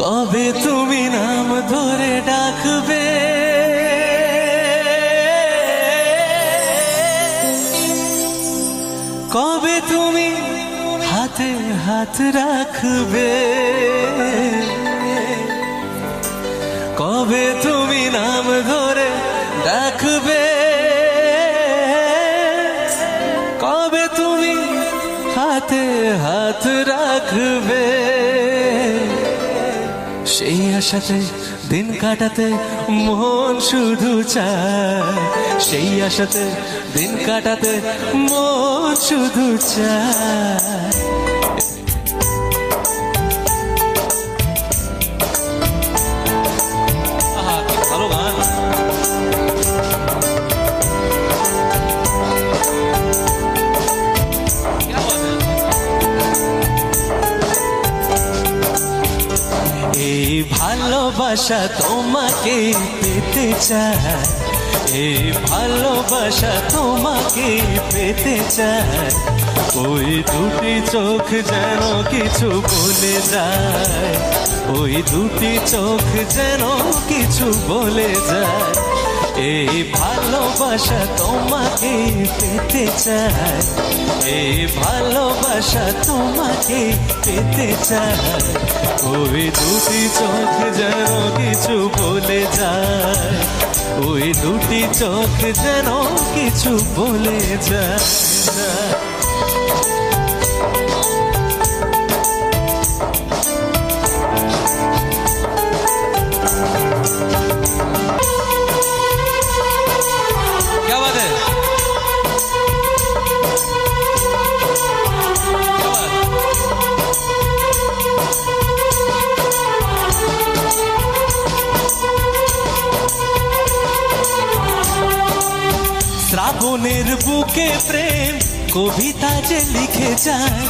কবে তুমি নাম ধরে ডাকবে, কবে তুমি হাতে হাত রাখবে, কবে তুমি নাম ধরে ডাকবে, কবে তুমি হাতে হাত রাখবে। সেই আশাতে দিন কাটাতে মন শুধু চায়, সেই আশাতে দিন কাটাতে মন শুধু চায়। ভালো গান। এই ভালোবাসা তোমাকে পেতে চায়, এই ভালোবাসা তোমাকে পেতে চায়। ওই দুটি চোখ যেন কিছু বলে যায়, ওই দুটি চোখ যেন কিছু বলে যায়। এই ভালোবাসা তোমাকে পেতে চায়, এই ভালোবাসা তোমাকে পেতে চায়। ওই দুটি চোখ যেন কিছু বলে যায়, ওই দুটি চোখ যেন কিছু বলে যায়। শ্রাবণের বুকে প্রেম কবিতা যে লিখে যায়,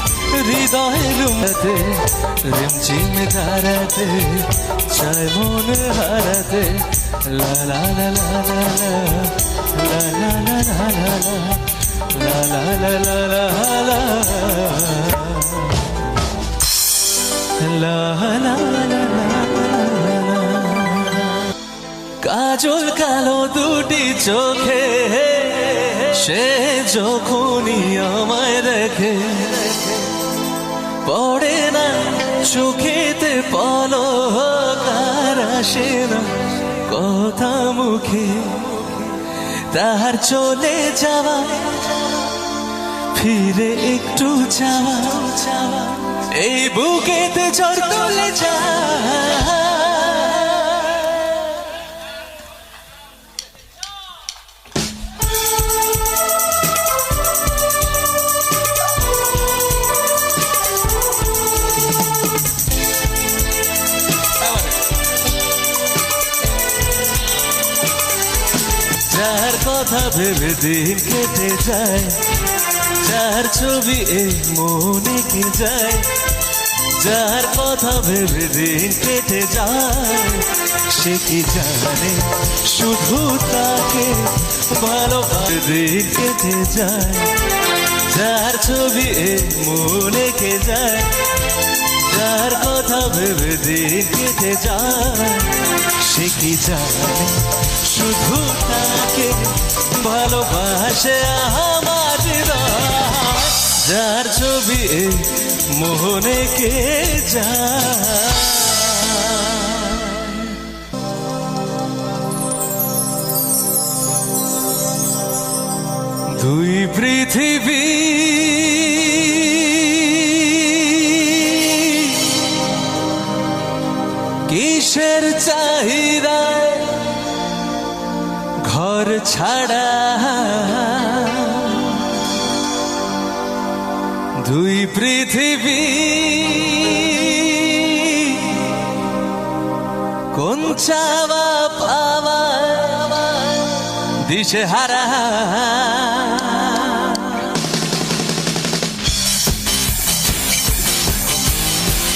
হৃদয়ের মধ্যে রিমঝিম ধারাতে চায় মন হারাতে। লা লা লা লা লা লা লা লা লা লা লা লা লা লা লা। কাজল কালো দুটি চোখে সে যখনই আমায় দেখে, পড়ে না চোখেতে পলক আর আসে না কথা মুখে। তার চলে যাওয়া ফিরে একটু যাওয়া, এই বুকেতে ঝড় তুলে যায়। যার কথা ভেবে দিন কেটে যায়, যার ছবি এই মনে কে যায়, যার কথা ভেবে দিন কেটে যায়। সে কি জানে শুধু তাকে ভালোবাসে দিন কেটে যায়, যার ছবি এই মনে কে যায়, যার কথা ভেবে দিন কেটে যায়। সে কি জানে শুধু তাকে ভালোবাসে আমার হৃদয়, যার ছবি মোহনে কে যায়। দুই পৃথিবী কিসের চাহিদা ঘর ছাড়া, দুই পৃথিবী কোন চাওয়া পাওয়া দিশে হারা।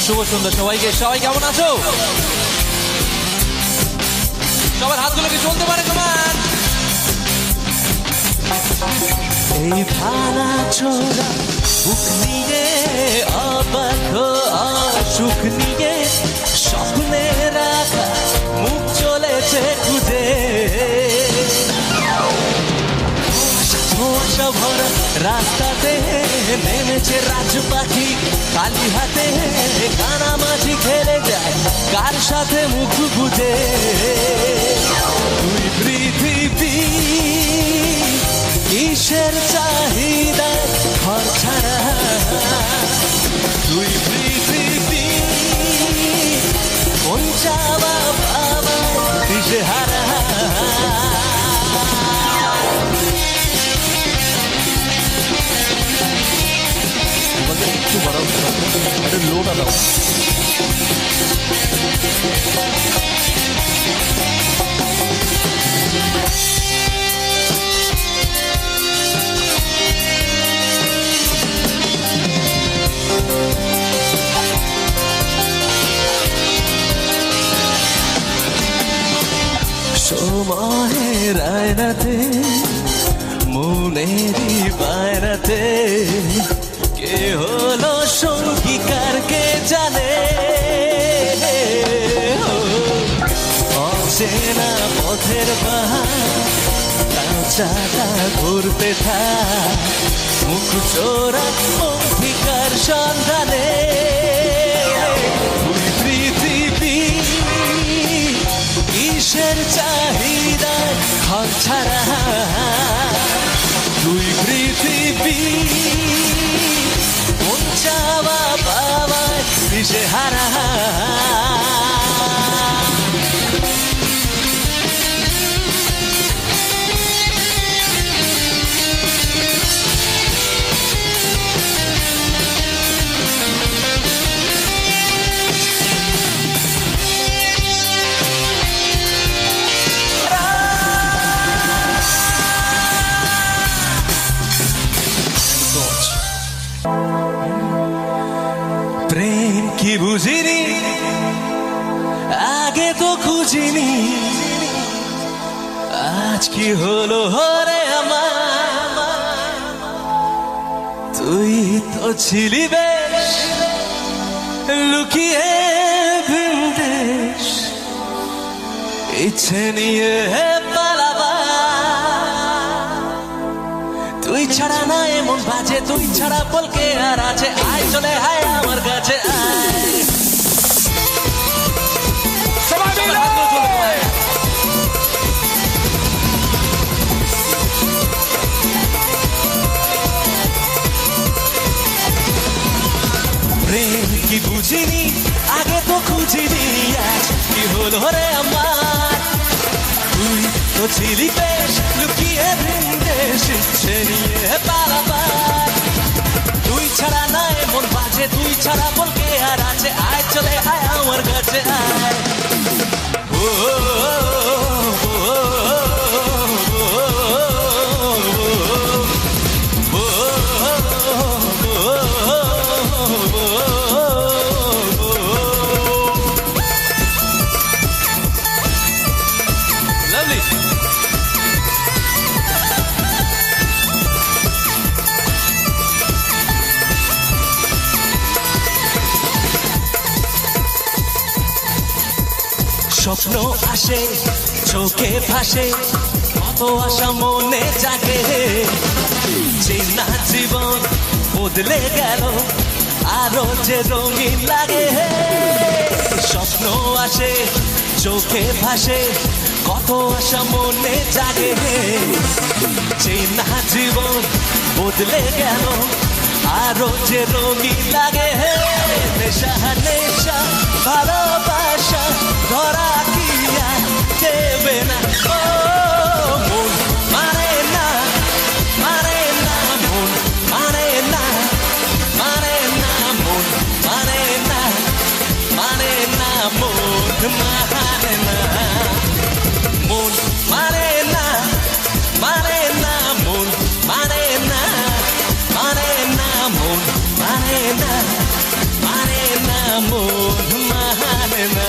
শুভ সন্ধ্যা সবাইকে। সবাই কেমন আছো? সবার হাতগুলো কি চলতে পারে তোমার? এই ভাঙা ছোড়া বুক নিয়ে অবাক সুখ নিয়ে রাস্তাতে নেমেছে রাজু পাখি, খালি হাতে কানামাঝি খেলে যায় কার সাথে মুখ বুঝে। তুই পৃথিবী কিসের চাহিদা ঘর ছাড়া, তুই পৃথিবী কোন চাওয়া বাবা দিশে হারা। একটু বড় লোটা দাও। সময়ের আয়নাতে মনেরই বায়নাতে কে হলো সঙ্গী কার কে জানে। অচেনা পথের বাহার চাকা ঘুরতে থাক, মুখ চোরা অধিকার সন্ধানে। তুই পৃথিবী কিসের চাহিদা ঘর ছাড়া, তুই পৃথিবী কোন চাওয়া বাবা দিশে হারা। প্রেম কি বুঝিনি আগে তো খুঁজিনি, আজ কি হলো হরে আমার। তুই তো ছিলি বেশ লুকিয়ে ভিনদেশ, ইচ্ছে নিয়ে পালাবা। তুই ছাড়া না এমন বাজে, তুই ছাড়া বলকে আর আছে। আয় চলে আয় আমার কাছে আয়। প্রেম কি বুঝিনি আগে তো খুঁজিনি, আজ কি হলো রে আমার। তুই তো ছিলি বেশ লুকিয়ে ভিনদেশ, ইচ্ছে নিয়ে পালাবার। তুই ছাড়া না এমন বাজে, তুই ছাড়া বলকে আর আছে। আয় চলে আয় আমার কাছে আয়। ও স্বপ্ন আসে চোখে ভাসে, কত আশা মনে জাগে। চেনা জীবন বদলে গেল আরো যে রঙিন লাগে। স্বপ্ন আসে চোখে ভাসে, কত আশা মনে জাগে। চেনা জীবন বদলে গেল আরো যে রঙিন লাগে। নেশা নেশা ভালোবাসা ধরা কি আর দেবে না। ও মন মানে না, মানে না মন মানে না, মানে না মন মানে না, মানে না মন মানে না, মন মানে না, মানে না মন মানে না, মানে না মন মানে না, মানে না মন মানে না।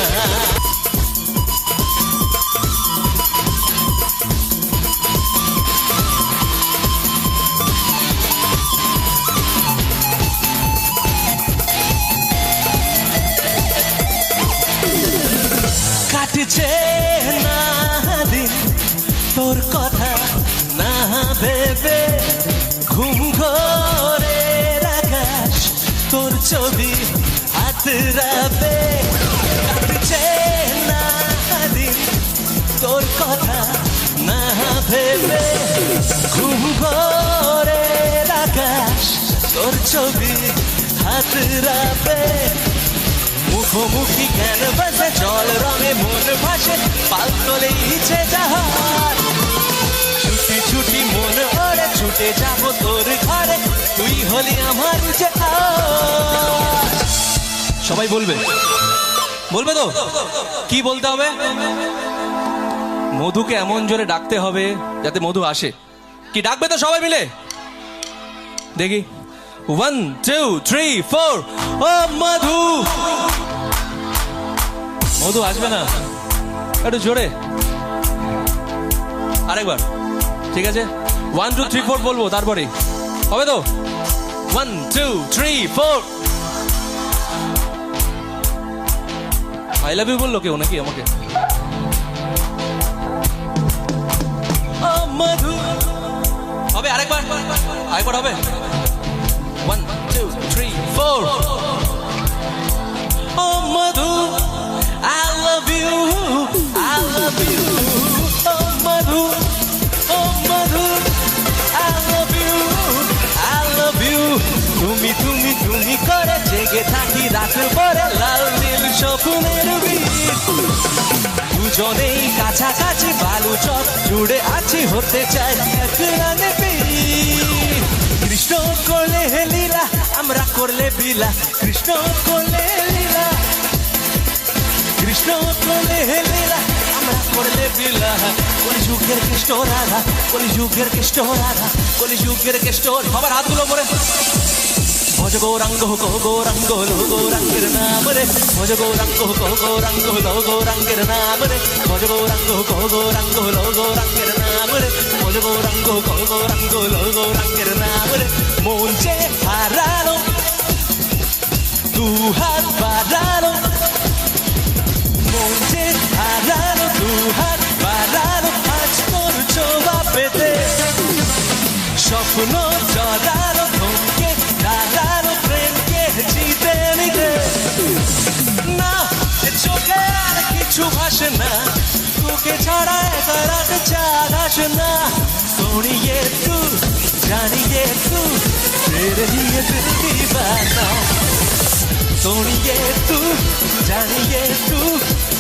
কাটছে না দিন তোর কথা না ভেবে, ঘুম রাবে কাটছে না দিন তোর কথা না ভেবে ঘুম ভোরের আকাশ তোর ছবি হাত রাবে মুখোমুখি কেন বাসে জল রঙে মন ভাসে পাল তোলে ইচ্ছে যাহার ছুটি ছুটি মন ওরে ছুটে যাব তোর ঘরে তুই হলি আমার যে সবাই বলবে বলবে তো কি বলতে হবে মধুকে এমন জোরে ডাকতে হবে যাতে মধু আসে কি ডাকবে তো সবাই মিলে দেখি 1 2 3 4 ও মধু মধু আসবে না একটু জোরে আরেকবার ঠিক আছে 1 2 3 4 বলবো তারপরে হবে তো 1 2 3 4 আই লাভ ইউ বললো কেউ নাকি আমাকে ও মধু হবে আরেকবার হবে 1 2 3 4 ও মধু I love you oh Madhu I love you তুমি তুমি তুমি করে জেগে থাকি রাত ভরে লাল নীল স্বপ্নের বীজ দুজনেই কাছাকাছি বালু চক জুড়ে আছি হতে চাই এক রানে কৃষ্ণ করলে লীলা আমরা করলে বিলা কৃষ্ণ করলে লীলা কৃষ্ণ করলে লীলা আমরা করলে বিলা কলিযুগের কৃষ্ণ রাধা কলিযুগের কৃষ্ণ রাধা কলিযুগের কৃষ্ণ সবার হাতগুলো পরে ভজ গৌরাঙ্গ কহ গৌরাঙ্গ লো গৌরাঙ্গের নাম রে ভজ গৌরাঙ্গ কহ গৌরাঙ্গ লো গৌরাঙ্গের নাম রে ভজ গৌরাঙ্গ কহ গৌরাঙ্গ লো গৌরাঙ্গের নাম রে ভজ গৌরাঙ্গ কহ গৌরাঙ্গ লো গৌরাঙ্গের নাম রে মন যে হারানো দু হাত বাড়ানো মন যে হারানো দু হাত বাড়ানো আজ তোর ছোঁয়া পেতে স্বপ্ন জড়ানো থমকে দাঁড়ানো প্রেমকে জিতে নিতে না চোখে আর কিছু ভাসে না তোকে ছাড়া একারাতে চাঁদ আসে না सोनिए तू जानिए तू तेरे लिए दिल दीवाना सोनिए तू जानिए तू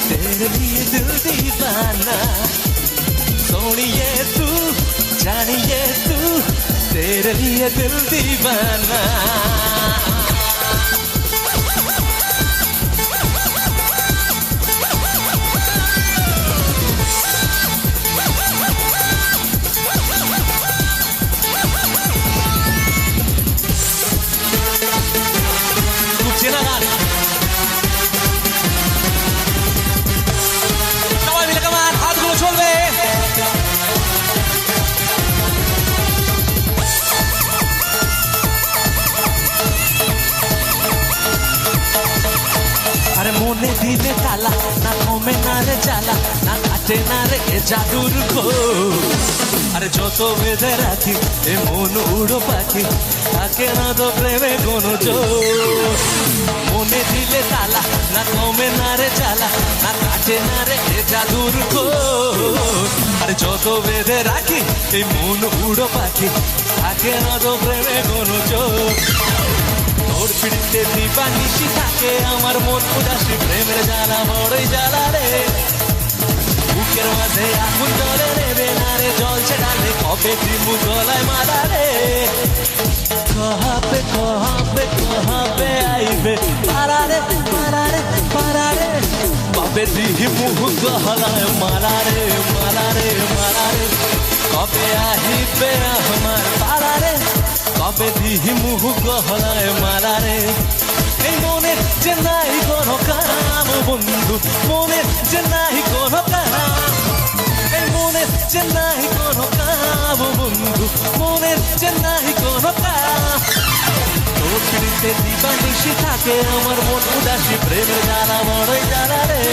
तेरे लिए दिल दीवाना सोनिए तू जानिए तू तेरे लिए दिल दीवाना মনে দিলে তালা না কমে না রে জ্বালা না কাটে না রে এ জাদুর গো আরে যত বেঁধে রাখি এ মন উড়ো পাখি থাকে না তো প্রেমে কোনো জোর মনে দিলে তালা না কমে না রে জ্বালা না কাটে না রে এ জাদুর গো আরে যত বেঁধে রাখি এই মন উড়ো পাখি থাকে না তো প্রেমে কোনো জোর তোর পিড়িতে দিবানিশি থাকে আমার মন উদাসী প্রেমের জ্বালা বড়ই জ্বালা রে বুকের মাঝে আগুন জ্বলে নেবে না রে জ্বলছে ডালে কবে দিমু গলায় মালা রে কহাবে কহাবে কহাবে আইবে পারা রে পারা রে পারা রে কবে দিমু গলায় মালা রে মালা রে মালা রে কবে আহিবে আমার পারা রে কবে দিমু গলায় মালা রে এই মনে যে নাই কোনো কাম বন্ধু মনে যে নাই কোনো কাম এই মনে যে নাই কোনো কাম বন্ধু মনে যে নাই কোনো কাম তোর পিড়িতে দিবানিশি থাকে আমার মন উদাসী প্রেমের জ্বালা বড়ই জ্বালা রে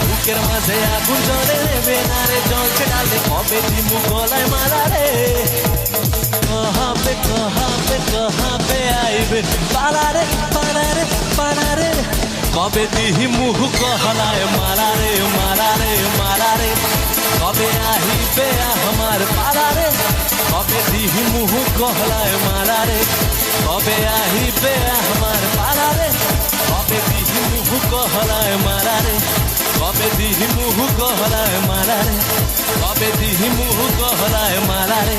বুকের মাঝে আগুন জ্বলে নেবে না রে জ্বলছে ডালে কবে দিমু গলায় মালা রে কহাবে আইবে পালারে পালারে পালারে কবে দিহি মুহ কহলায় মারারে মারারে মারারে কবে আহিবে আমার পালারে কবে দিহি মুহ কহলায় মারারে কবে আহিবে আমার পালারে কবে দিহি মুহ কহলায় মারারে কবে দিহি মুহ কহলায় মারারে কবে দিহি মুহ কহলায় মারারে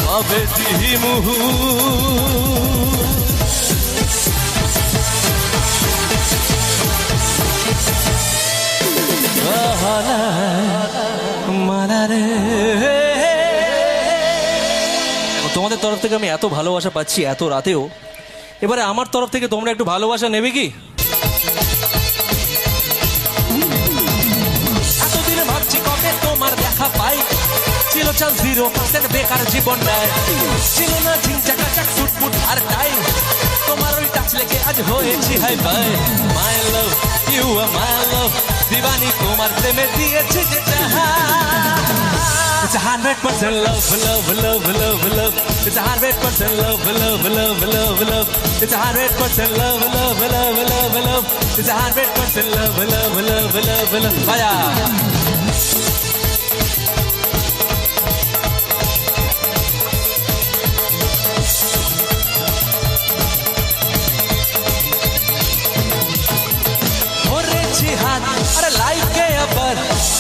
কবে দিহি মুহ মারারে। তোমাদের তরফ থেকে আমি এত ভালোবাসা পাচ্ছি এত রাতেও, এবারে আমার তরফ থেকে তোমরা একটু ভালোবাসা নেবে কি? এতদিনে ভাবছি কবে তোমার দেখা পাই, ছিল চাল 0% বেকার জীবনটায়, ছিল না ঝিংচাকা চাক ফুটফুট আর টাই, তোমার ওই টাচ লেগে আজ হয়েছি hi bye. My love you are my love, দিবানি তোমার প্রেমে দিয়েছি যে It's 100% love, love, love, love, love. It's 100% love, love, love, love, love. It's 100% love, love, love, love, love. It's 100% love, love, love, love, love. Vaya. আরে লাইফে আবার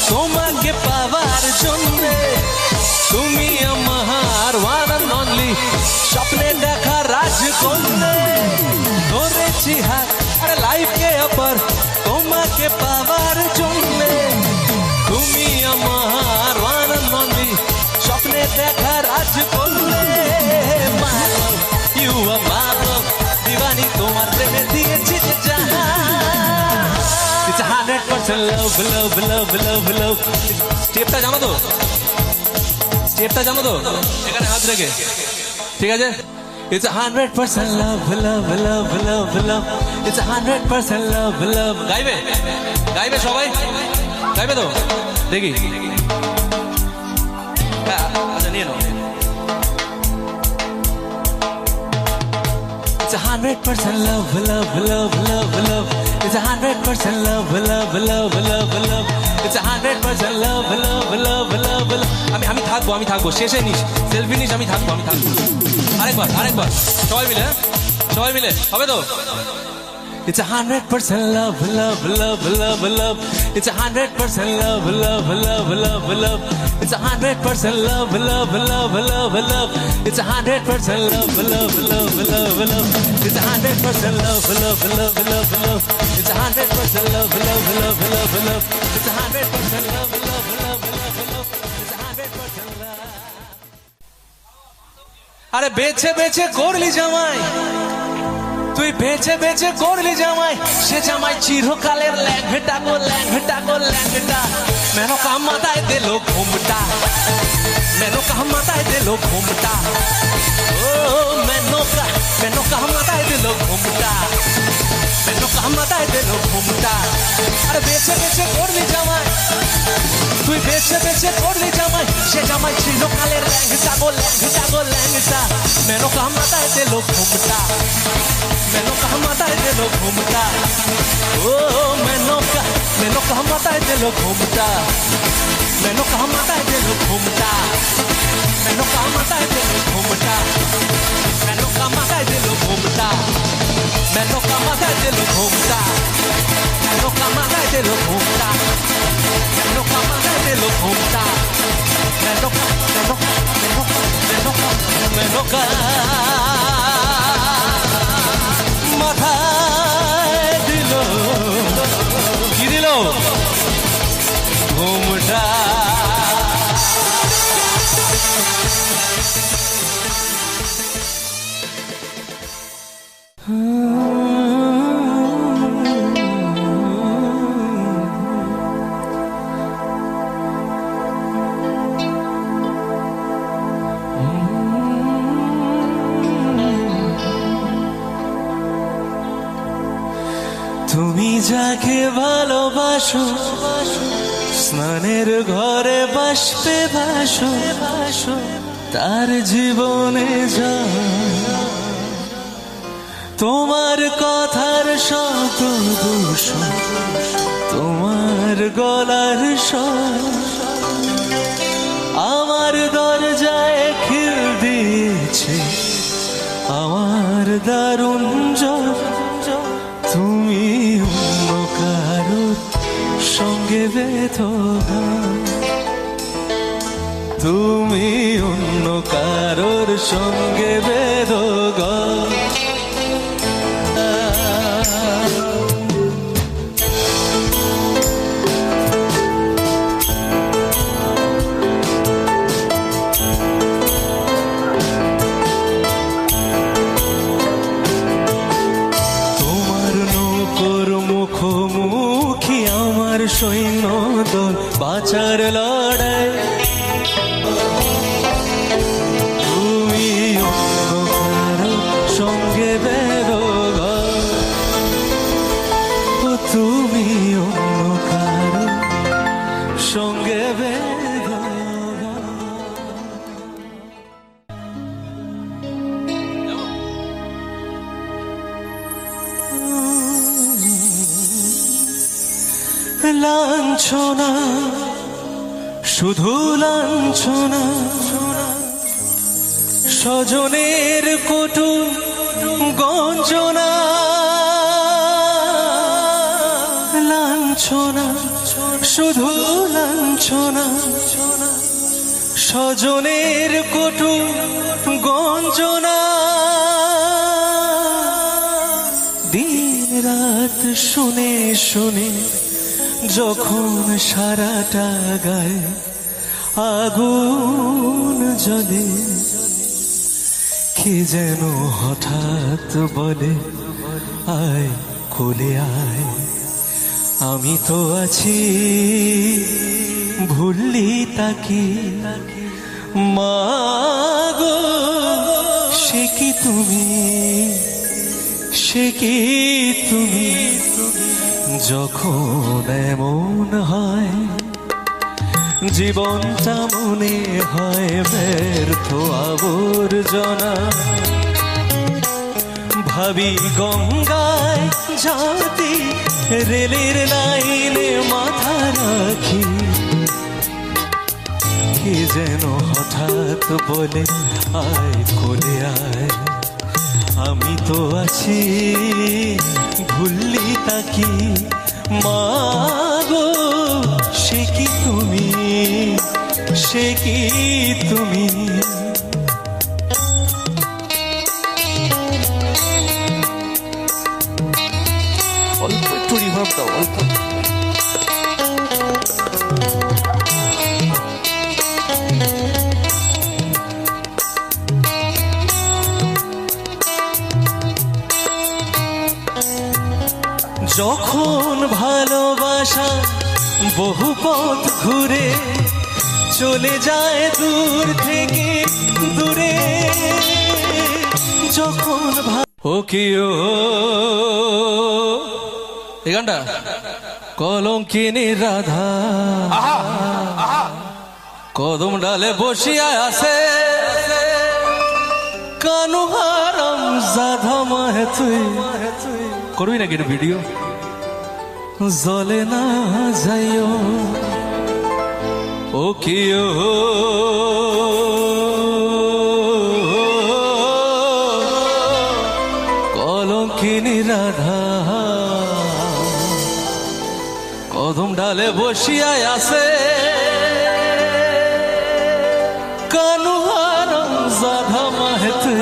তোমাকে পাওয়ার জন্য, তুমি আমার ওয়ান অ্যান্ড অনলি স্বপ্নে দেখা রাজকন্যা, ধরেছি হাত আরে লাইফে আবার তোমাকে পাওয়ার জন্য, তুমি আমার ওয়ান অ্যান্ড অনলি স্বপ্নে দেখা রাজকন্যা। মাই love you are my love, দিবানি তোমার প্রেমে দিয়েছি যে জাহান। It's 100% love, love, love, love, love. স্টেপটা জানো তো? স্টেপটা জানো তো? এখানে হাত রেখে, ঠিক আছে? It's 100% love, love, love, love, love. It's 100% love, love. গাইবে? গাইবে সবাই? গাইবে তো? দেখি। আচ্ছা নিয়ে নাও। It's 100% love, love, love, love, love. It's 100% love, love, love, love, love. It's 100% love, love, love, love, love. আমি থাকবো শেষে নিস সেলফি নিস, আমি থাকবো আরেকবার সবাই মিলে হবে তো? It's 100% love, love, love, love, love. It's 100% love, love, love, love, love. It's 100% love, love, love, love, love. It's 100% love, love, love, love, love. It's 100% love, love, love, love, love. It's 100% love, love, love, love, love. It's 100% love, love, love, love, love. It's 100% love. আরে বেছে বেছে করলি জামাই, তুই বেছে বেছে করলি জামাই, সে জামাই চিরকালের ল্যাংটা গো ল্যাংটা গো ল্যাংটা। মেনকা মাথায় দিল ঘুমটা, মেনকা মাথায় দিল ঘুমটা, ও মেনকা মাথায় দিল ঘুমটা, মেনকা মাথায় দিল ঘুমটা। আরে বেছে বেছে করলি জামাই, তুই বেছে বেছে করলি জামাই, সে জামাই চিরকালের ল্যাংটা গো ল্যাংটা গো ল্যাংটা। মেনকা মাথায় দিল ঘুমটা, মেনকা মাথায় দিল ঘুমটা, ও মেনকা মাথায় দিল ঘুমটা, মেনকা মাথায় দিল ঘুমটা, মেনকা মাথায় দিল ঘুমটা, মেনকা মাথায় দিল ঘুমটা, মেনকা মাথায় দিল ঘুমটা, মেনকা মাথায় দিল ঘুমটা, মেনকা মাথায় দিল ঘুমটা, মেনকা মাথায় দিল, কি দিল ঘুমটা। তুমি যাকে ভালোবাসো, স্নানের ঘরে বাষ্পে ভাসো, তার জীবনে যা তোমার কথার শত দূষণ, তোমার গলার স্বর আমার দরজায় খিল দিয়েছে, আমার দারুণ জ্বর। তুমি অন্য কারোর সঙ্গে বেঁধো ঘর, তুমি অন্য কারোর সঙ্গে বেঁধো ঘর। মুখোমুখি আমার সৈন্যদল, বাঁচার লড়াই। তুমি অন্য কারো সঙ্গে বেরো ঘর, তুমি অন্য কারো সঙ্গে বেরো ঘর। লাঞ্ছনা, শুধু লাঞ্ছনা, স্বজনের কটু গঞ্জনা। লাঞ্ছনা, শুধু লাঞ্ছনা, স্বজনের কটু গঞ্জনা। দিন রাত শুনে শুনে যখন সারাটা গায়ে আগুন জ্বলে, কে যেন হঠাৎ বলে আয় কোলে আয়। আমি তো আছি ভুললি তাকে, মা গো সে কি তুমি, সে কি তুমি। যখন এমন হয় জীবনটা মনে হয় ব্যর্থ আবর্জনা। ভাবি গঙ্গায় জাতি রেলের লাইনে মাথা রাখি, কে যেন হঠাৎ বলে আয় কোলে আয়। আমি তো আছি ভুললি তাকি, মা গো সে কি তুমি, সে কি তুমি। অল্প একটু রিভার্ব দাও, অল্প। যখন ভালোবাসা বহু পথ ঘুরে চলে যায় দূর থেকে দূরে, যখন ও কি ও এই গানটা কলঙ্কিনী রাধা কদম ডালে বসিয়া আছে, কানু হারাম জাধা মাহে তুই। করবি নাকি এটা ভিডিও? জলে না যাইও ও কি ও কলঙ্কিনী রাধা কদম ডালে বসিয়ায় আছে, কানু হারাম জাধা মাহে তুই।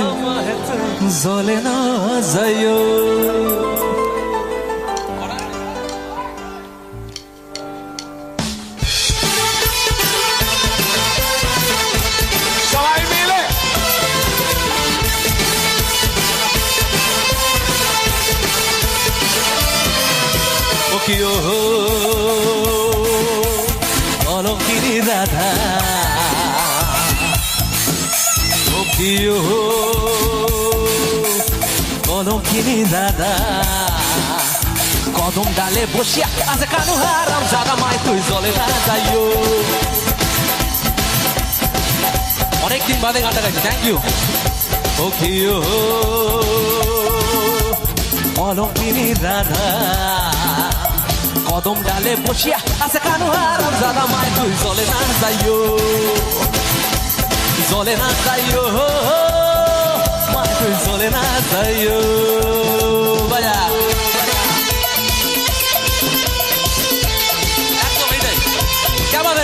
জলে না যাইও। কলঙ্কিনী রাধা ও কি ও কলঙ্কিনী রাধা কদম ডালে বসিয়া আছে, কানু হারাম জাদা মাই তুই জলে না যাইও। অনেকদিন বাদে গানটা গাইছি, থ্যাংক ইউ। ও কি ও অলঙ্কিনী রাধা, কদম ডালে বসিয়া আছে কানু আর দাদা মায় তুই জলে না যাইও, জলে না যাইও, মায় তুই জলে না যাইও। বাজা একদম এইটাই কেমন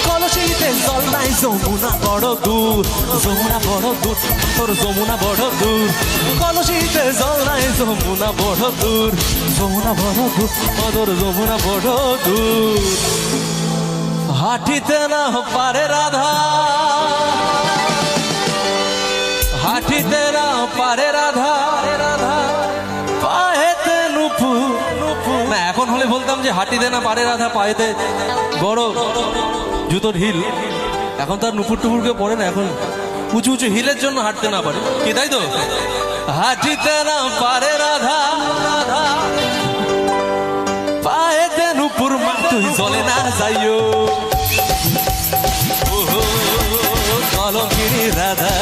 কলসিতে জল নাই, যমুনা বড় দূর, যমুনা বড় দূর, তোর যমুনা বড় দূর। কলসিতে জল নাই, যমুনা বড় দূর, যমুনা বড় দূর, তোর যমুনা বড় দূর। হাঁটিতে না পারে রাধা, হাঁটিতে না পারে রাধা, রাধা পায়েতে নুপুর, নুপুর। না এখন হলে বলতাম যে হাঁটিতে না পারে রাধা, পায়েতে বড় জুতোর হিল। এখন তো আর নুপুর টুপুর কেউ পড়ে না, এখন উঁচু উঁচু হিলের জন্য হাঁটতে না পারে, কি তাই তো? হাঁটিতে না পারে রাধা, রাধা পায়েতে নুপুর, মা তুই জলে না যাইও। কলঙ্কিনী রাধা,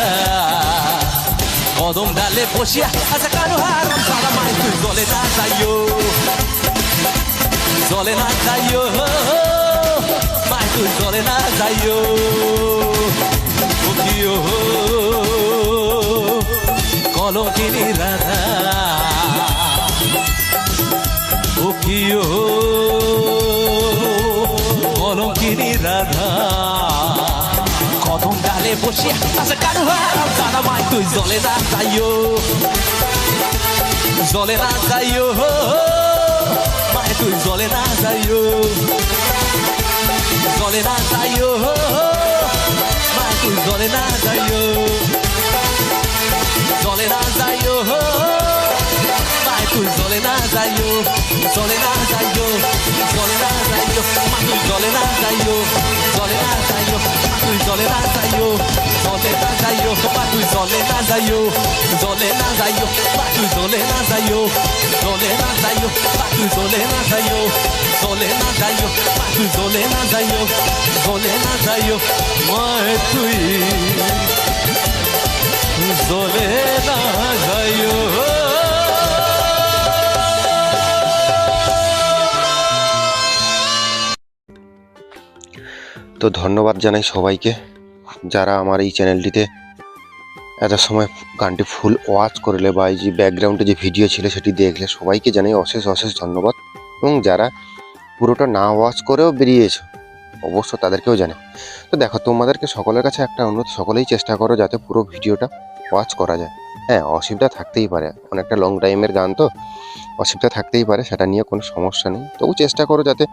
কদম ডালে বসিয়া আচ্ছা কানু হার দাদা মায় তুই জলে না যাইও, জলে না যাইও, মায় তুই জলে না যাইও। ও কি ও কলঙ্কিনী রাধা, ও কি ও কলঙ্কিনী রাধা, কদম ডালে বসিয়া আচ্ছা কানু হার দাদা মায় তুই জলে না যাইও, জলে না যাইও, মায় তুই জলে না যাইও, জলে না যাইও, মায় তুই জলে না যাইও, জলে না যাইও, মায় তুই জলে না যাইও, জলে না যাইও, জলে না যাইও, মা তুই জলে না যাইও, জলে না যাইও, মা তুই জলে না যাইও, জলে না যাইও, মা তুই জলে না যাইও, জলে না যাইও, মা তুই জলে না যাইও, জলে না যাইও, মা তুই জলে না যাইও, জলে না যাইও, মা তুই জলে না যাইও, জলে না যাইও, মায় তুই জলে না যাইও। তো ধন্যবাদ জানাই সবাইকে যারা আমার এই চ্যানেলটিতে এত সময় গানটি ফুল ওয়াচ করলে বা এই যে ব্যাকগ্রাউন্ডে যে ভিডিও ছিল সেটি দেখলে, সবাইকে জানাই অশেষ অশেষ ধন্যবাদ। এবং যারা পুরোটা না ওয়াচ করেও বেরিয়েছো অবশ্য তাদেরকেও জানাই। তো দেখো, তোমাদেরকে সকলের কাছে একটা অনুরোধ, সকলেই চেষ্টা করো যাতে পুরো ভিডিওটা ওয়াচ করা যায়। হ্যাঁ, অসুবিধা থাকতেই পারে, অনেকটা লং টাইমের গান তো অসুবিধা থাকতেই পারে, সেটা নিয়ে কোনো সমস্যা নেই। তবু চেষ্টা করো যাতে,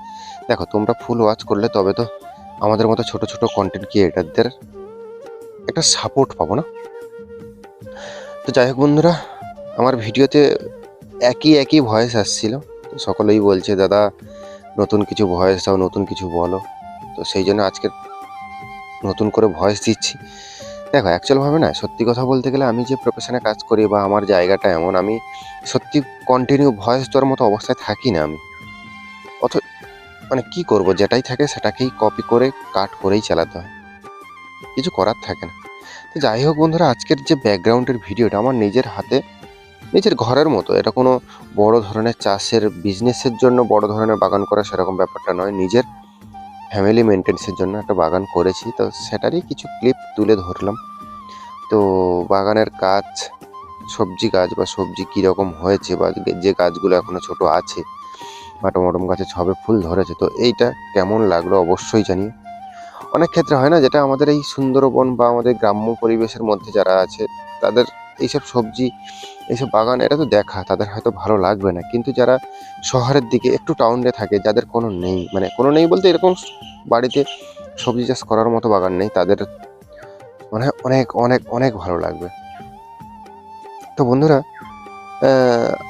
দেখো তোমরা ফুল ওয়াচ করলে তবে তো আমাদের মতো ছোট ছোট কন্টেন্ট ক্রিয়েটারদের একটা সাপোর্ট পাবো না। তো যাই হোক বন্ধুরা, আমার ভিডিওতে একই ভয়েস আসছিল, তো সকলেই বলছে দাদা নতুন কিছু ভয়েস দাও, নতুন কিছু বলো। তো সেই জন্য আজকে নতুন করে ভয়েস দিচ্ছি। দেখো অ্যাকচুয়ালভাবে না, সত্যি কথা বলতে গেলে আমি যে প্রফেশনে কাজ করি বা আমার জায়গাটা এমন, আমি সত্যি কন্টিনিউ ভয়েস দেওয়ার মতো অবস্থায় থাকি না। আমি মানে কি করব, যেটাই থাকে সেটাকেই কপি করে কাট করেই চালাতে হয়, কিছু করার থাকে না। তো যাই হোক বন্ধুরা, আজকের যে ব্যাকগ্রাউন্ডের ভিডিওটা আমার নিজের হাতে, নিজের ঘরের মতো, এটা কোনো বড় ধরনের চাষের বিজনেসের জন্য বড় ধরনের বাগান করা সেরকম ব্যাপারটা নয়, নিজের ফ্যামিলি মেনটেন্সের জন্য একটা বাগান করেছি। তো সেটারই কিছু ক্লিপ তুলে ধরলাম। তো বাগানের কাজ, সবজি গাছ বা সবজি কীরকম হয়েছে, বা যে গাছগুলো এখনো ছোট আছে বা টমাটম গাছে সবে ফুল ধরেছে, তো এইটা কেমন লাগলো অবশ্যই জানিও। অনেক ক্ষেত্রে হয় না, যেটা আমাদের এই সুন্দরবন বা আমাদের গ্রাম্য পরিবেশের মধ্যে যারা আছে তাদের এইসব সবজি, এইসব বাগান, এটা তো দেখা তাদের হয়তো ভালো লাগবে না, কিন্তু যারা শহরের দিকে একটু টাউনে থাকে, যাদের কোনো নেই, মানে কোনো নেই বলতে এরকম বাড়িতে সবজি চাষ করার মতো বাগান নেই, তাদের মানে অনেক অনেক অনেক ভালো লাগবে। তো বন্ধুরা,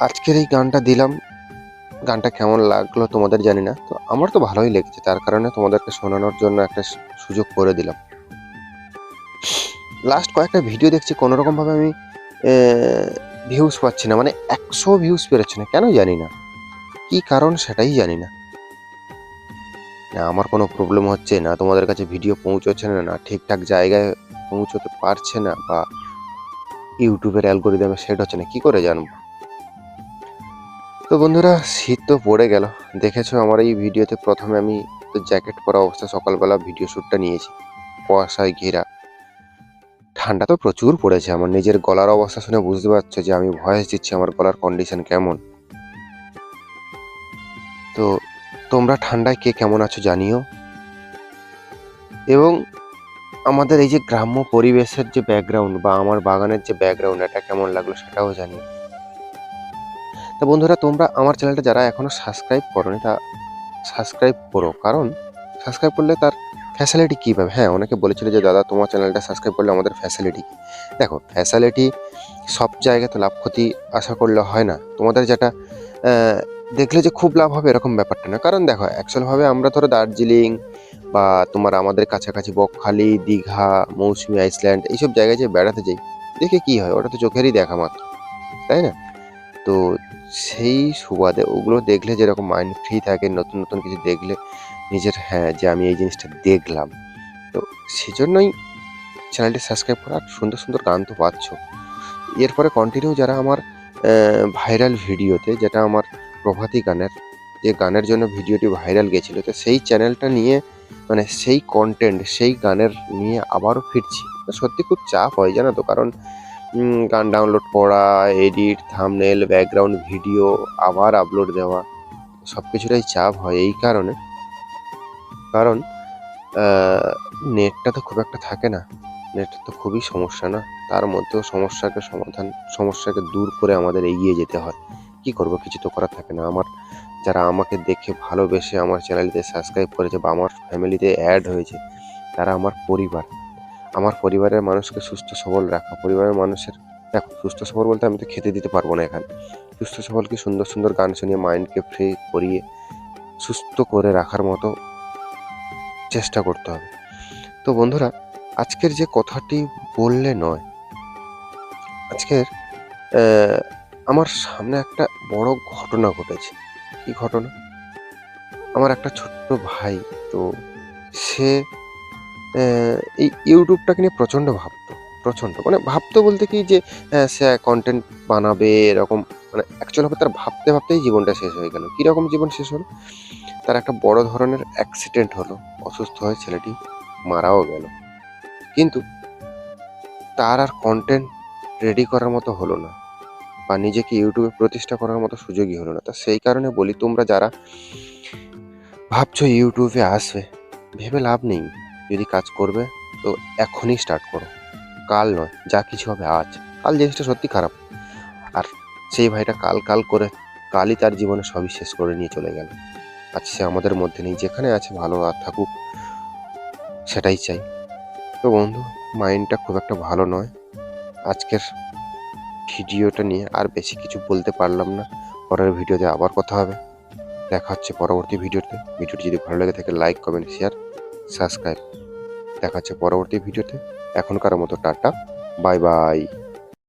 আজকের এই গানটা দিলাম, গানটা কেমন লাগলো তোমাদের জানি না, তো আমার তো ভালোই লেগেছে, তার কারণে তোমাদেরকে শোনানোর জন্য একটা সুযোগ করে দিলাম। লাস্ট কয়েকটা ভিডিও দেখছি কোনোরকমভাবে আমি ভিউজ পাচ্ছি না, মানে 100 ভিউজ পেরোচ্ছে না, কেন জানি না, কি কারণ সেটাই জানি না। না আমার কোনো প্রবলেম হচ্ছে না, তোমাদের কাছে ভিডিও পৌঁছচ্ছে না ঠিকঠাক জায়গায় পৌঁছতে পারছে না, বা ইউটিউবের অ্যালগোরিদমে সেট হচ্ছে না, কি করে জানবো? তো বন্ধুরা, শীত তো পড়ে গেল। দেখেছো আমার এই ভিডিওতে প্রথমে আমি তো জ্যাকেট পরা অবস্থা সকালবেলা ভিডিও শ্যুটটা নিয়েছি, কুয়াশায় ঘেরা। ঠান্ডা তো প্রচুর পড়েছে, আমার নিজের গলার অবস্থা শুনে বুঝতে পারছো যে আমি ভয়েস দিচ্ছি আমার গলার কন্ডিশন কেমন। তো তোমরা ঠান্ডায় কে কেমন আছো জানিও, এবং আমাদের এই যে গ্রাম্য পরিবেশের যে ব্যাকগ্রাউন্ড বা আমার বাগানের যে ব্যাকগ্রাউন্ড, এটা কেমন লাগলো সেটাও জানিও। তা বন্ধুরা, তোমরা আমার চ্যানেলটা যারা এখনো সাবস্ক্রাইব করোনি তা সাবস্ক্রাইব করো, কারণ সাবস্ক্রাইব করলে তার ফ্যাসিলিটি কী পাবে। হ্যাঁ, অনেকে বলেছিল যে দাদা তোমার চ্যানেলটা সাবস্ক্রাইব করলে আমাদের ফ্যাসিলিটি কী। দেখো, ফ্যাসিলিটি সব জায়গাতে লাভ ক্ষতি আশা করলে হয় না। তোমাদের যেটা দেখলে যে খুব লাভ হবে এরকম ব্যাপারটা না, কারণ দেখো অ্যাকচুয়ালভাবে আমরা ধরো দার্জিলিং বা তোমার আমাদের কাছাকাছি বকখালি, দীঘা, মৌসুমী আইসল্যান্ড এইসব জায়গায় যে বেড়াতে যাই, দেখে কি হয়, ওটা তো চোখেরই দেখা মাত্র, তাই না? তো সেই সুবাদে ওগুলো দেখলে যেরকম মাইন্ড ফ্রি থাকে, নতুন নতুন কিছু দেখলে নিজের, হ্যাঁ যে আমি এই জিনিসটা দেখলাম, তো সেজন্যই চ্যানেলটি সাবস্ক্রাইব করা। আর সুন্দর সুন্দর গান তো পাচ্ছ, এরপরে কন্টিনিউ যারা আমার ভাইরাল ভিডিওতে, যেটা আমার প্রভাতী গানের, যে গানের জন্য ভিডিওটি ভাইরাল গেছিলো, তো সেই চ্যানেলটা নিয়ে মানে সেই কন্টেন্ট, সেই গানের নিয়ে আবারও ফিরছি। তো সত্যি খুব চাপ হয় জানো তো, কারণ গান ডাউনলোড করা, এডিট, থাম্বনেল, ব্যাকগ্রাউন্ড ভিডিও আবার আপলোড দেওয়া, সব কিছুটাই চাপ হয় এই কারণে, কারণ নেটটা তো খুব একটা থাকে না, নেটের তো খুবই সমস্যা না, তার মধ্যেও সমস্যাকে দূর করে আমাদের এগিয়ে যেতে হয়। কি করব, কিছু তো করার থাকে না। আমার যারা আমাকে দেখে ভালোবেসে আমার চ্যানেলটিতে সাবস্ক্রাইব করেছে বা আমার ফ্যামিলিতে অ্যাড হয়েছে, তারা আমার পরিবার। আমার পরিবারের মানুষকে সুস্থ সবল রাখা, পরিবারের মানুষের, দেখো সুস্থ সবল বলতে আমি তো খেতে দিতে পারবো না এখানে, সুস্থ সবলকে সুন্দর সুন্দর গান শুনিয়ে মাইন্ডকে ফ্রি করিয়ে সুস্থ করে রাখার মতো চেষ্টা করতে হবে। তো বন্ধুরা, আজকের যে কথাটি বললে নয়, আজকের আমার সামনে একটা বড় ঘটনা ঘটেছে। কি ঘটনা? আমার একটা ছোট্ট ভাই, তো সে এই ইউটিউবটাকে নিয়ে প্রচণ্ড ভাবতো, প্রচণ্ড মানে ভাবতো বলতে কি যে সে কন্টেন্ট বানাবে এরকম, মানে অ্যাকচুয়ালি তার ভাবতে ভাবতেই জীবনটা শেষ হয়ে গেল। কীরকম জীবন শেষ হলো? তার একটা বড় ধরনের অ্যাক্সিডেন্ট হলো, অসুস্থ হয়ে ছেলেটি মারাও গেল, কিন্তু তার আর কন্টেন্ট রেডি করার মতো হলো না, বা নিজেকে ইউটিউবে প্রতিষ্ঠা করার মতো সুযোগই হলো না। তা সেই কারণে বলি, তোমরা যারা ভাবছো ইউটিউবে আসবে, ভেবে লাভ নেই। যদি কাজ করবে তো এখনই স্টার্ট করো, কাল নয়, যা কিছু হবে আজ। কাল জিনিসটা সত্যি খারাপ, আর সেই ভাইটা কাল কাল করে কালই তার জীবনে সবই শেষ করে নিয়ে চলে গেল। আজ সে আমাদের মধ্যে নেই, যেখানে আছে ভালো আর থাকুক, সেটাই চাই। তো বন্ধু, মাইন্ডটা খুব একটা ভালো নয়। আজকের ভিডিওটা নিয়ে আর বেশি কিছু বলতে পারলাম না, পরের ভিডিওতে আবার কথা হবে। দেখা হচ্ছে পরবর্তী ভিডিওতে। ভিডিওটি যদি ভালো লেগে থাকে লাইক, কমেন্ট, শেয়ার, সাবস্ক্রাইব। দেখা হচ্ছে পরবর্তী ভিডিওতে। এখনকার মতো টাটা, বাই বাই।